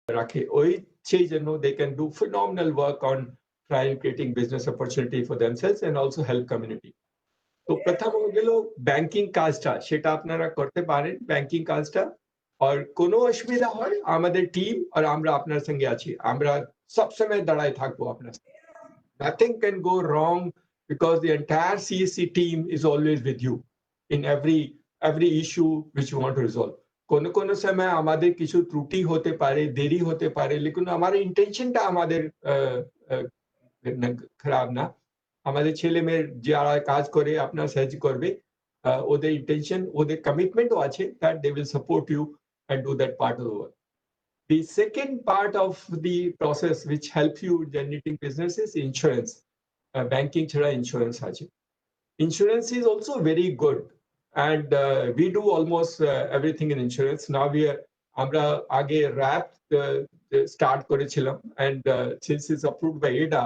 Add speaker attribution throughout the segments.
Speaker 1: রাখে ওই সেই জন্য they can do phenomenal work on trying creating business opportunity for themselves and also help community. তো প্রথম হয়ে গেল ব্যাংকিং কাজটা, সেটা আপনারা করতে পারেন ব্যাংকিং কাজটা। আর কোনো অসুবিধা হয় আমাদের টিম আর আমরা আপনার সঙ্গে আছি, আমরা সবসময় দাঁড়ায় থাকবো আপনার। Nothing can go wrong because the entire CSC team is always with you in every issue which you want to resolve. কোনো কোনো সময় আমাদের কিছু ত্রুটি হতে পারে, দেরি হতে পারে, লেকিন আমার ইন্টেনশনটা আমাদের খারাপ না। আমাদের ছেলে মেয়ের যারা কাজ করে আপনার সাহায্য করবে, ওদের ইন্টেনশন ওদের কমিটমেন্টও আছে that they will support you and do that part of the work. The second part of the process which helps you generating business is insurance. Banking chhara insurance আছে. Insurance is also very good and we do almost everything in insurance. Now we are আমরা আগে wrap start করেছিলাম and since it's approved by ADA,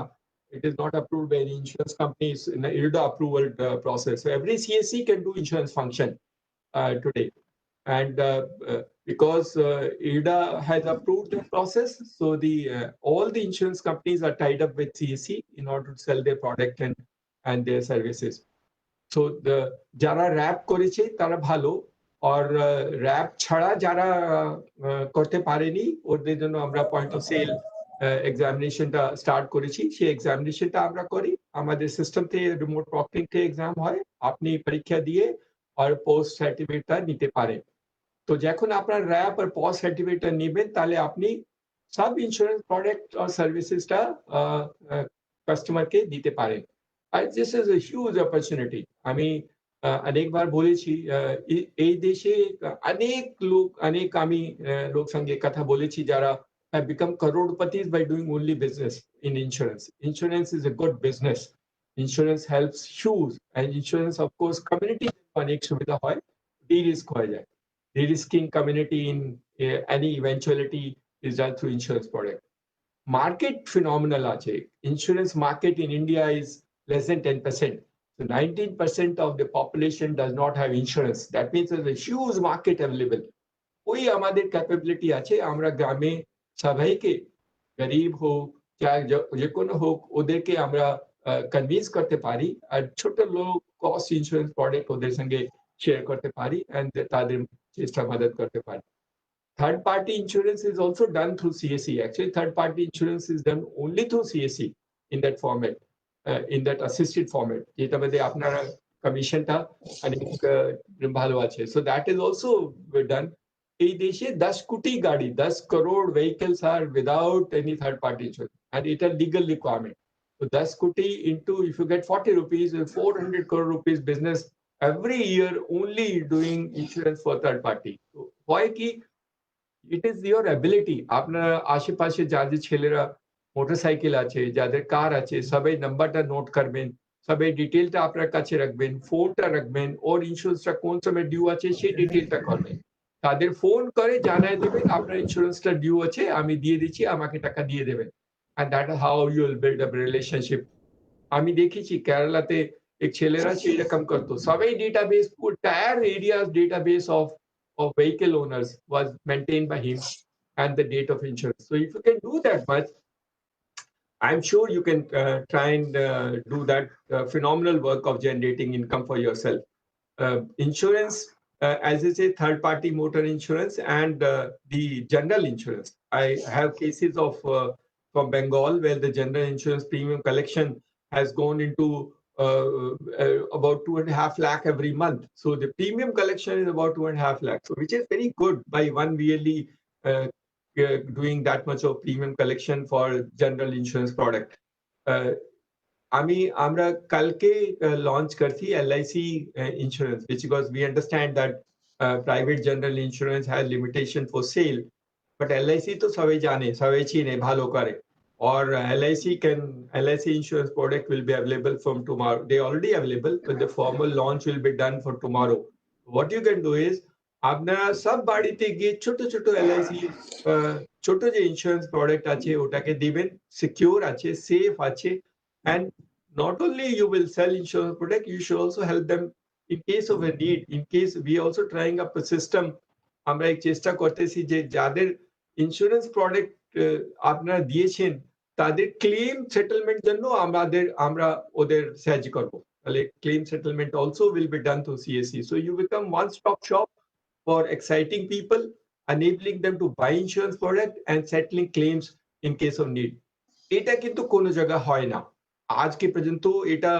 Speaker 1: it is not approved by any insurance companies in the IRDA approval process. So every CSC can do insurance function today. And because IRDA has approved the process, so the all the insurance companies are tied up with CSC in order to sell their product and their services. So the যারা rap করেছে তারা ভালো, আর rap ছাড়া যারা করতে পারেনি ওদের জন্য আমরা পয়েন্ট অফ সেল এক্সামিনেশনটা স্টার্ট করেছি। সেই এক্সামিনেশনটা আমরা করি, আমাদের সিস্টেম থেকে রিমোট প্রক্টিং থেকে এক্সাম হয়, আপনি পরীক্ষা দিয়ে আর পোস্ট সার্টিফিকেটটা নিতে পারেন। তো যখন আপনার র্যাপ আর পোস্ট সার্টিফিকেটটা নেবেন তাহলে আপনি সব ইন্স্যুরেন্স প্রোডাক্ট আর সার্ভিসেসটা কাস্টমারকে দিতে পারেন। আর this is a huge opportunity. আমি অনেকবার বলেছি এই দেশে অনেক আমি লোক সঙ্গে কথা বলেছি যারা have become crorepati by doing only business in insurance. Insurance is a good business. Insurance helps huge, and insurance, of course, community অনেক সুবিধা হয়, de-risk হয়ে যায়। De-risking community in any eventuality is done through insurance product. Market phenomenal আছে। Insurance market in India is less than 10%. So 19% of the population does not have insurance. That means there's a huge market available. ওই আমাদের capability আছে, আমরা গ্রামে সবাইকে গরিব হোক চাই যে কোনো হোক ওদেরকে আমরা কনভিন্স করতে পারি আর ছোট লোক কস্ট ইন্স্যুরেন্স প্রোডাক্ট ওদের সঙ্গে শেয়ার করতে পারি and তাদের চেষ্টা মদত করতে পারি। Third party insurance is also done through CSC. Actually, third party insurance is done only through CSC in that format, in that assisted format. যেটা মধ্যে আপনার কমিশনটা অনেক ভালো আছে। So that is also done. এই দেশে 10 কোটি গাড়ি, 10 crore vehicles are without any third party insurance and it is legal requirement. So 10 koti into, if you get 40 rupees, 400 crore rupees business every year only doing insurance for third party. So why ki it is your ability. আপনার আশেপাশে যাদের ছেলেরা motorcycle আছে, যাদের কার আছে, সবাই নাম্বারটা note করবেন, সবাই ডিটেলটা আপনার কাছে রাখবেন, ফোনটা রাখবেন, ওর ইন্স্যুরেন্সটা কোন সময় ডিউ আছে সেই ডিটেলটা করবেন। তাদের ফোন করে জানায় দেবেন আপনার ইন্স্যুরেন্সটা ডিউ আছে, আমি দিয়ে দিচ্ছি, আমাকে টাকা দিয়ে দেবেন। And that is how you will build up a relationship. আমি দেখেছি কেরালাতে এক ছেলেরা সেরকম করতো, সবাই database, entire area's database of vehicle owners was maintained by him and the date of insurance. So if you can do that much, I'm sure you can try and do that phenomenal work of generating income for yourself. Insurance, as I say, third-party motor insurance and the general insurance. I have cases of from Bengal where the general insurance premium collection has gone into about 2.5 lakh every month. So the premium collection is about 2.5 lakh, so which is very good by one really doing that much of premium collection for general insurance product. আমরা কালকে launch করছি LIC insurance, because we understand that private general insurance has limitation for sale, but LIC তো সবাই জানে, সবাই চিনে ভালো করে, or LIC insurance product will be available from tomorrow. They already available, but the formal launch will be done for tomorrow. What you can do is আপনারা সব বাড়িতে গিয়ে ছোট ছোট LIC ছোট যে ইন্স্যুরেন্স প্রোডাক্ট আছে ওটাকে দিবেন, সিকিউর আছে, সেফ আছে, and not only you will sell insurance product, you should also help them in case of a need. In case we also trying up a system, আমরা এক চেষ্টা করতেছি যে যাদের ইন্স্যুরেন্স প্রোডাক্ট আপনারা দিয়েছেন তাদের ক্লেম সেটেলমেন্ট জন্য আমরা ওদের সাহায্য করব তাহলে claim settlement also will be done through CSC so you become one stop shop for exciting people enabling them to buy insurance product and settling claims in case of need এটা কিন্তু কোনো জায়গা হয় না আজকে পর্যন্ত এটা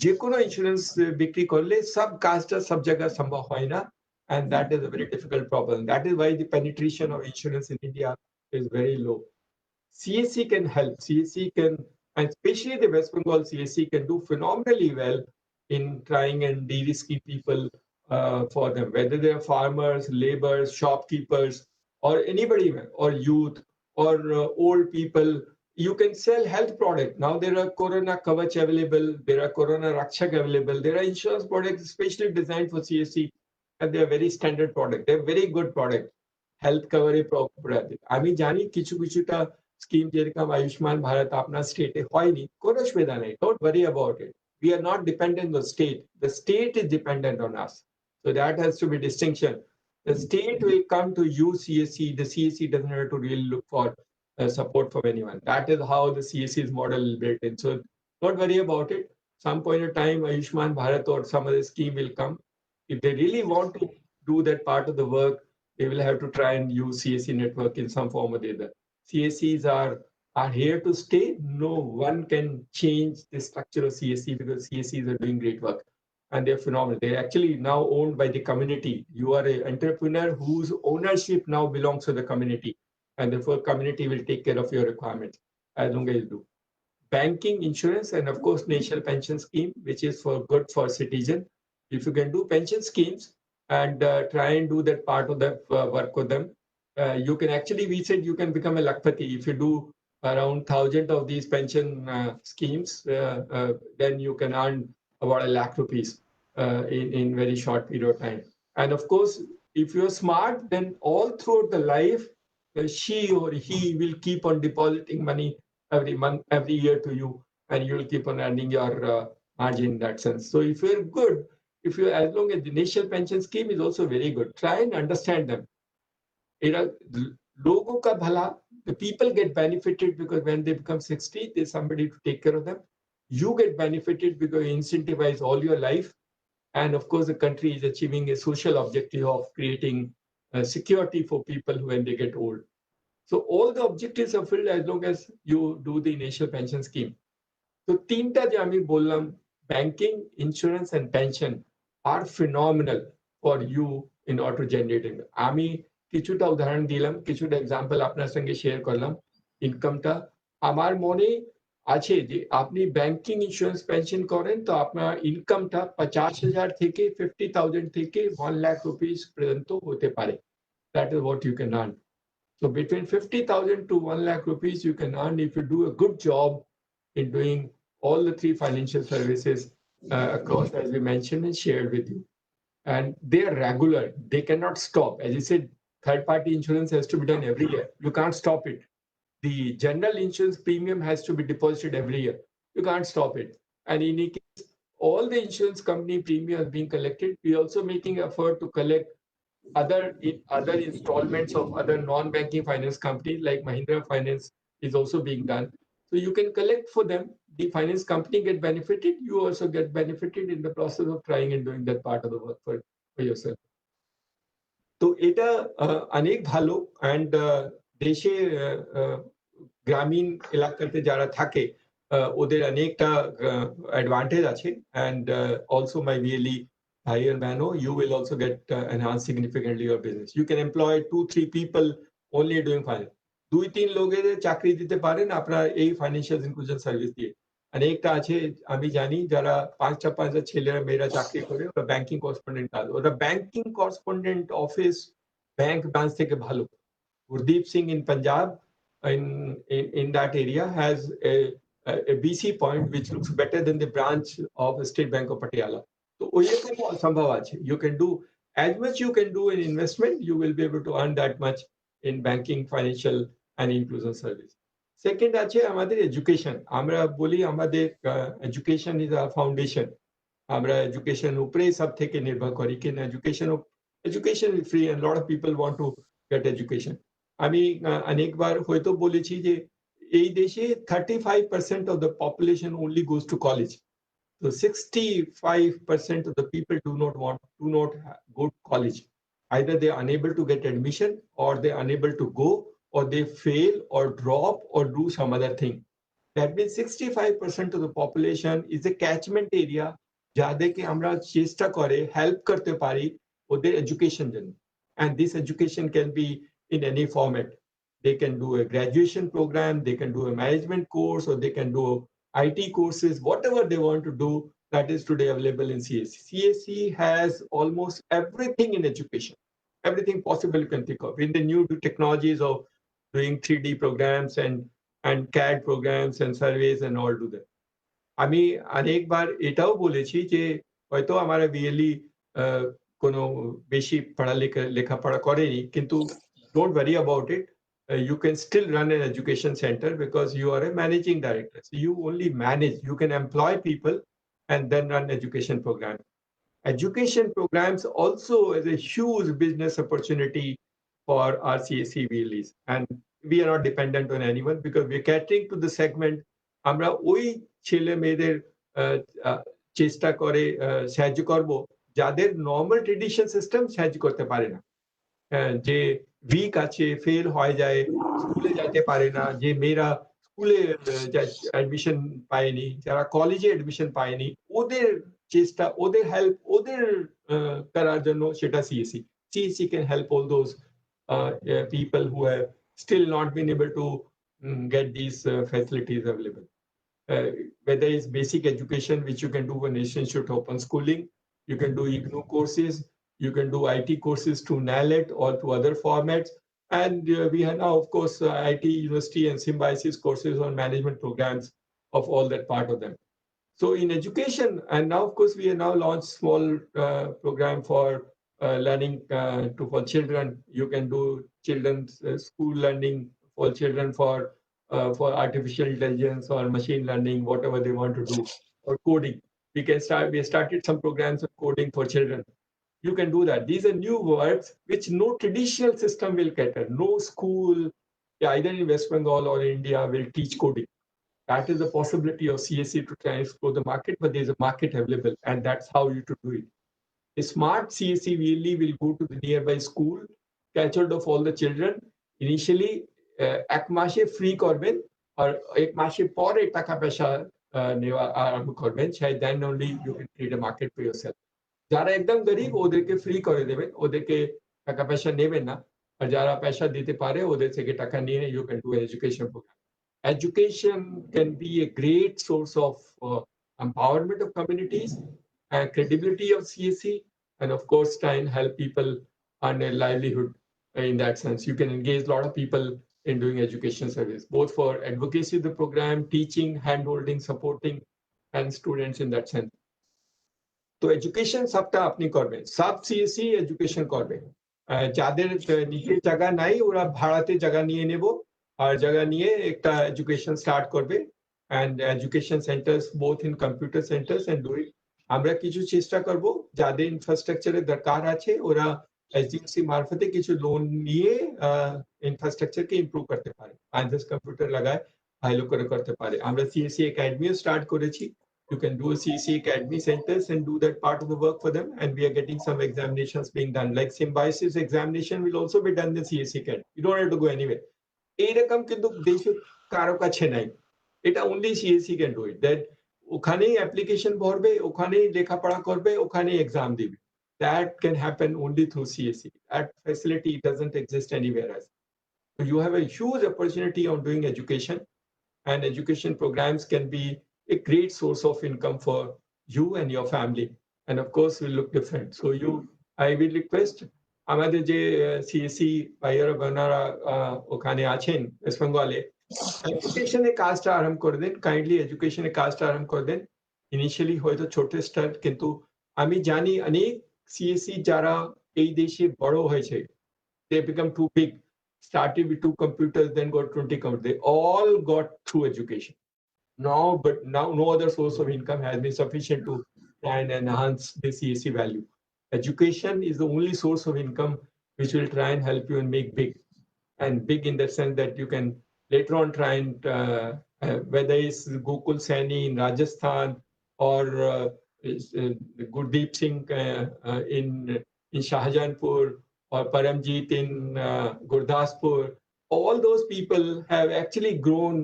Speaker 1: যে কোনো ইন্স্যুরেন্স বিক্রি করলে সব কাজটা সব জায়গায় সম্ভব হয় না and that is a very difficult problem that is why the penetration of insurance in India is very low CSC can help CSC can and especially the West Bengal CSC can do phenomenally well in trying and de-risking people for them whether they are farmers laborers shopkeepers or anybody or youth or old people you can sell health product now there are corona kavach available there are corona rakshak available there are insurance products especially designed for CSC and they are very standard product they're very good product health cover আমি জানি কিছু কিছুটা scheme যেরকম আয়ুষ্মান ভারত আপনার স্টেটে হয়নি কোনো অসুবিধা নেই don't worry about it we are not dependent on the state is dependent on us so that has to be distinction the state will come to use CSC the CSC doesn't have to really look for support from anyone that is how the CSC's model is built in so don't worry about it some point of time Ayushman Bharat or some other scheme will come if they really want to do that part of the work they will have to try and use CSC network in some form or the other CSCs are here to stay. No one can change the structure of CSC because CSCs are doing great work and they're phenomenal. They're actually now owned by the community. You are an entrepreneur whose ownership now belongs to the community and therefore community will take care of your requirements as long as you do. Banking, insurance, and of course, national pension scheme, which is for good for citizen. If you can do pension schemes and try and do that part of the work with them, you can actually, we said you can become a lakpati if you do around 1,000 of these pension schemes, then you can earn about ₹1,00,000 in very short period of time. And of course, if you're smart, then all throughout the life, she or he will keep on depositing money every month, every year to you, and you'll keep on earning your margin in that sense. So if you're good, if you as long as the national pension scheme is also very good, try and understand them. Logo ka bhala, the people get benefited because when they become 60, there's somebody to take care of them. You get benefited because you incentivize all your life. And of course, the country is achieving a social objective of creating security for people when they get old. So all the objectives are filled as long as you do the national pension scheme. So tinta je ami bollam, banking, insurance, and pension are phenomenal for you in order to generate income. আমি কিছুটা উদাহরণ দিলাম কিছুটা example আপনার সঙ্গে share করলাম ইনকামটা আমার মনে আছে যে আপনি ব্যাংকিং ইন্স্যুরেন্স পেনশন করেন তো আপনার ইনকামটা 50,000 থেকে 50,000 থেকে 1 লাখ রুপিস পর্যন্ত হতে পারে that is what you can earn so between 50,000 to 1 lakh rupees you can earn if you do a good job in doing all the three financial services across as we mentioned and shared with you and they are regular they cannot stop as you said third-party insurance has to be done every year. You can't stop it. The general insurance premium has to be deposited every year. You can't stop it. And in any case, all the insurance company premium is being collected. We are also making effort to collect other installments of other non-banking finance companies like Mahindra Finance is also being done. So you can collect for them. The finance company get benefited. You also get benefited in the process of trying and doing that part of the work for yourself. তো এটা অনেক ভালো and দেশে গ্রামীণ এলাকাতে যারা থাকে ওদের অনেকটা অ্যাডভান্টেজ আছে অ্যান্ড অলসো মাই রিয়েলি ভাই and bano you will also get enhanced significantly your business you can employ 2-3 people only doing finance 2-3 লোকের চাকরি দিতে পারেন আপনার এই ফাইন্যান্সিয়াল ইনক্লুশন সার্ভিস দিয়ে অনেকটা আছে আমি জানি যারা 5-5 ছেলেরা মেয়েরা চাকরি করে ওরা ব্যাংকিং করেসপন্ডেন্ট কাজ ওরা banking correspondent office bank branch থেকে ভালো Gurdeep Singh in Punjab in that area has a BC point which looks better than the branch of State Bank of Patiala so ওইরকম সম্ভব আছে you can do as much you can do in investment you will be able to earn that much in banking financial and inclusion service second আছে আমাদের education আমরা বলি আমাদের education is a foundation আমরা education উপরে সব থেকে নির্ভর করি কিনা education is free and lot of people want to get education আমি অনেক বার হয়তো বলেছি যে এই দেশে 35% of the population only goes to college. So 65% of the people do not go to college. Either they are unable to get admission, or they are unable to go, or they fail or drop or do some other thing. That means 65% of the population is a catchment area যাদেরকে আমরা চেষ্টা করে help করতে পারি ওদের education জন্য। And this education can be in any format. They can do a graduation program, they can do a management course, or they can do IT courses, whatever they want to do, that is today available in CSC. CSC has almost everything in education, everything possible you can think of. In the new technologies of doing 3D programs and CAD programs and surveys and all do that. আমি অনেকবার এটাও বলেছি যে হয়তো আমার BLE কোনো বেশি লেখাপড়া করেনি, কিন্তু don't worry about it. You can still run an education center because you are a managing director. So you only manage, you can employ people and then run education program. Education programs also is a huge business opportunity for our CSC VLEs. And we are not dependent on anyone because we're catering to the segment. আমরা ওই ছেলে মেয়েদের চেষ্টা করে সাহায্য করব যাদের normal tradition system সাহায্য করতে পারে না, যে উইক আছে, ফেল হয়ে যায়, স্কুলে যেতে পারে না, যে মেয়েরা স্কুলে অ্যাডমিশন পায়নি, যারা কলেজে অ্যাডমিশন পায়নি, ওদের চেষ্টা, ওদের হেল্প, ওদের করার জন্য সেটা CSC. CSC can help all those people who have still not been able to get these facilities available. Whether it's basic education, which you can do in Institute of Open Schooling, you can do IGNU courses, you can do IT courses through NALET or to other formats. And we have now, of course, IT University and Symbiosis courses on management programs of all that part of them. So in education, and now, of course, we have now launched small program for learning for children. You can do children's school learning for children for artificial intelligence or machine learning, whatever they want to do, or coding. We started some programs of coding for children. You can do that. These are new words which no traditional system will cater. No school, either in West Bengal or India, will teach coding. That is the possibility of CSC to try and explore the market, but there's a market available, and that's how you to do it. A smart CSC really will go to the nearby school, catch hold of all the children. Initially, এক মাসে free করবেন, আর এক মাসে পরে টাকা পয়সা নেওয়া আরম্ভ করবেন, then only you can create a market for yourself. যারা একদম গরিব ওদেরকে ফ্রি করে দেবেন, ওদেরকে টাকা পয়সা নেবেন না, আর যারা পয়সা দিতে পারে ওদের থেকে টাকা নিয়ে you can do an education program. Education can be a great source of empowerment of communities and credibility of CSC, and of course try and help people earn a livelihood in that sense. You can engage a lot of people in doing education service, both for advocacy of the program, teaching, hand-holding, supporting, and students in that sense. তো education সবটা আপনি করবেন, সব CSC education করবে। যাদের নিজের জায়গা নাই ওরা ভাড়াতে জায়গা নিয়ে নেব, আর জায়গা নিয়ে একটা এডুকেশন স্টার্ট করবে। And education centres both in computer centres and doing. আমরা কিছু চেষ্টা করব যাদের ইনফ্রাস্ট্রাকচারের দরকার আছে ওরা এসডিএফসি মারফতে কিছু লোন নিয়ে ইনফ্রাস্ট্রাকচারকে ইমপ্রুভ করতে পারে, আইএনএস কম্পিউটার লাগায় ভালো করে করতে পারে। আমরা সিএসসি একাডেমিও স্টার্ট করেছি। You can do a CSC Academy centers and do that part of the work for them. And we are getting some examinations being done. Like Symbiosis examination will also be done in CSC Academy. You don't have to go anywhere. এইরকম কিন্তু দেশে কারো কাছে নাই, এটা only CSC can do it. That ওখানেই application ভরবে, ওখানেই লেখাপড়া করবে, ওখানেই এক্সাম দিবে। That can happen only through CSC. That facility doesn't exist anywhere else. So you have a huge opportunity on doing education, and education programs can be a great source of income for you and your family, and of course will look different. So I will request আমাদের যে CSC ভাইয়ারা বোনেরা ওখানে আছেন West বেঙ্গলে, এডুকেশনের কাজটা আরম্ভ করে দেন, কাইন্ডলি এডুকেশনের কাজটা আরম্ভ করে দেন। ইনিশিয়ালি হয়তো ছোট স্টার্ট, কিন্তু আমি জানি অনেক সিএসসি যারা এই দেশে বড় হয়েছে, they become too big, started with 2 computers, then got 20 computers. They all got through education. But now no other source of income has been sufficient to try and enhance the CSC value. Education is the only source of income which will try and help you and make big. and big in the sense that you can later on try and whether it's Gokul Saini in Rajasthan or Gurdeep Singh in Shahjahanpur or Paramjit in Gurdaspur. All those people have actually grown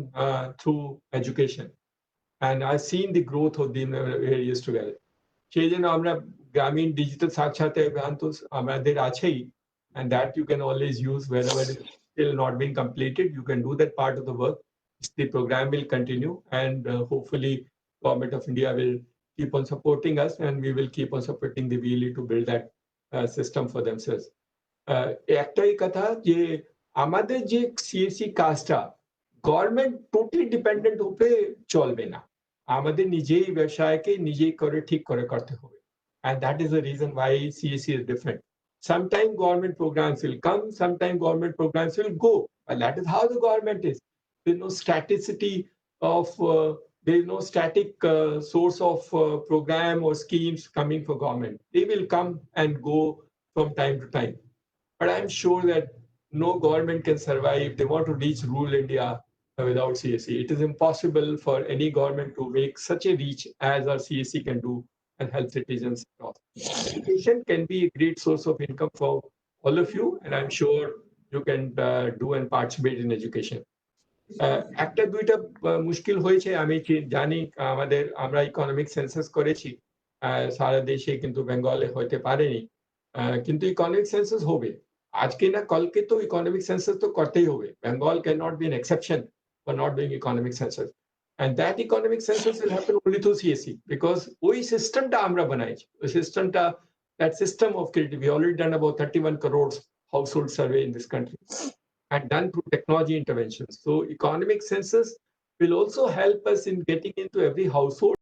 Speaker 1: through education, and I've seen the growth of them years together. সেই জন্য আমরা গ্রামীণ digital সাক্ষরতা অভিযান তো আমাদের আছেই, and that you can always use wherever it's still not been completed. You can do that part of the work. The program will continue, and hopefully Government of India will keep on supporting us, and we will keep on supporting the VLE to build that system for themselves. একটাই কথা যে আমাদের যে CSC কাজটা government totally dependent উপরে চলবে না, আমাদের নিজেই ব্যবসায়কে নিজেই করে ঠিক করে করতে হবে, and that is the reason why CSC is different. Sometimes government programs will come, sometimes government programs will go, and that is how the government is. There is no staticity of there is no static source of program or schemes coming for government. They will come and go from time to time. But I'm sure that no government can survive if they want to reach rural India without CSC. It is impossible for any government to make such a reach as our CSC can do and help citizens across. Education can be a great source of income for all of you, and I'm sure you can do and participate in education. একটা দুইটা মুশকিল হয়েছে আমি জানি, আমাদের আমরা economic census করেছি সারা দেশে, কিন্তু বেঙ্গলে হতে পারেনি, কিন্তু ইকোনমিক সেন্সাস হবে আজকে না কালকে, তো ইকোনমিক সেন্সাস তো করতেই হবে। Bengal can not be an exception for not doing economic census, and that economic census will happen only through CSC, because ওই সিস্টেমটা আমরা বানাইছি, ওই সিস্টেমটা, that system of creativity, we already done about 31 crores household survey in this country and done through technology interventions. So economic census will also help us in getting into every household